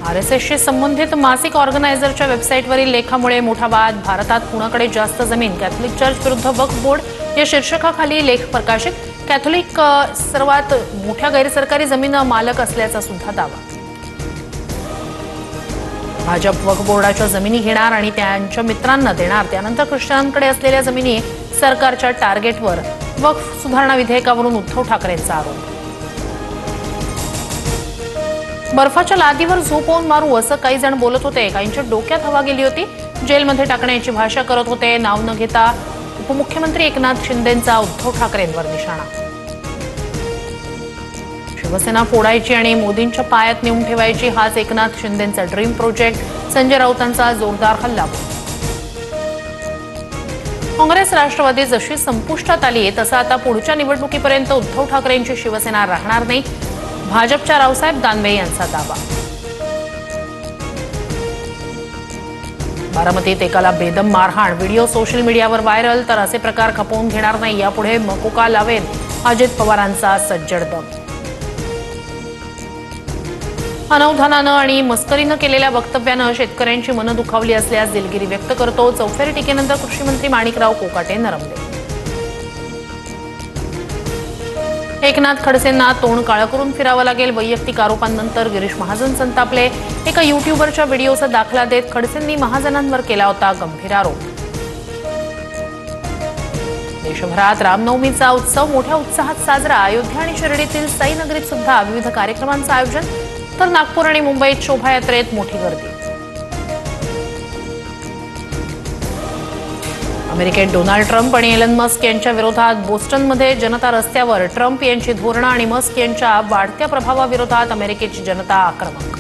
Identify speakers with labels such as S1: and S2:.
S1: आरएसएसशी संबंधित मासिक ऑर्गनायझरच्या वेबसाईटवरील लेखामुळे मोठा वाद। भारतात कुणाकडे जास्त जमीन, कॅथोलिक चर्च विरुद्ध वक्फ बोर्ड या शीर्षकाखाली लेख प्रकाशित। कॅथोलिक सर्वात मोठ्या गैरसरकारी जमीन मालक असल्याचा सुद्धा दावा। भाजप वक्फ बोर्डाच्या जमिनी घेणार आणि त्यांच्या मित्रांना देणार, त्यानंतर ख्रिश्चनांकडे असलेल्या जमिनी सरकारच्या टार्गेटवर। वक्फ सुधारणा विधेयकावरून उद्धव ठाकरेंचा आरोप। बर्फाच्या लादीवर झोपवून मारू असं काही जण बोलत होते, काहींच्या डोक्यात हवा गेली होती। जेलमध्ये टाकण्याची भाषा करत होते। नाव न घेता उपमुख्यमंत्री एकनाथ शिंदेंचा उद्धव ठाकरेंवर निशाणा। शिवसेना फोडायची आणि मोदींच्या पायात नेऊन ठेवायची, हाच एकनाथ शिंदेंचा ड्रीम प्रोजेक्ट। संजय राऊतांचा जोरदार हल्ला। काँग्रेस राष्ट्रवादी जशी संपुष्टात आली तसं आता पुढच्या निवडणुकीपर्यंत उद्धव ठाकरेंची शिवसेना राहणार नाही, भाजपच्या रावसाहेब दानवे यांचा दावा। बारामतीत एकाला बेदम मारहाण, व्हिडिओ सोशल मीडियावर व्हायरल। तर असे प्रकार खपवून घेणार नाही, यापुढे मकोका लावेल, अजित पवारांचा सज्जड दम। अनवधानानं आणि मस्करीनं केलेल्या वक्तव्यानं शेतकऱ्यांची मनं दुखावली असल्यास दिलगिरी व्यक्त करतो। चौफेर टीकेनंतर कृषीमंत्री माणिकराव कोकाटे नरमले। एकनाथ खडसेंना तोंड काळं करून फिरावं लागेल, वैयक्तिक आरोपांनंतर गिरीश महाजन संतापले। एका युट्यूबरच्या व्हिडिओचा दाखला देत खडसेंनी महाजनांवर केला होता गंभीर आरोप। देशभरात रामनवमीचा उत्सव मोठ्या उत्साहात साजरा। अयोध्या आणि शिर्डीतील साईनगरीत सुद्धा विविध कार्यक्रमांचं आयोजन, तर नागपूर आणि मुंबईत शोभायात्रेत मोठी गर्दी। अमेरिकेत डोनाल्ड ट्रम्प आणि एलन मस्क यांच्या विरोधात बोस्टनमध्ये जनता रस्त्यावर। ट्रम्प यांची धोरणं आणि मस्क यांच्या वाढत्या प्रभावाविरोधात अमेरिकेची जनता आक्रमक।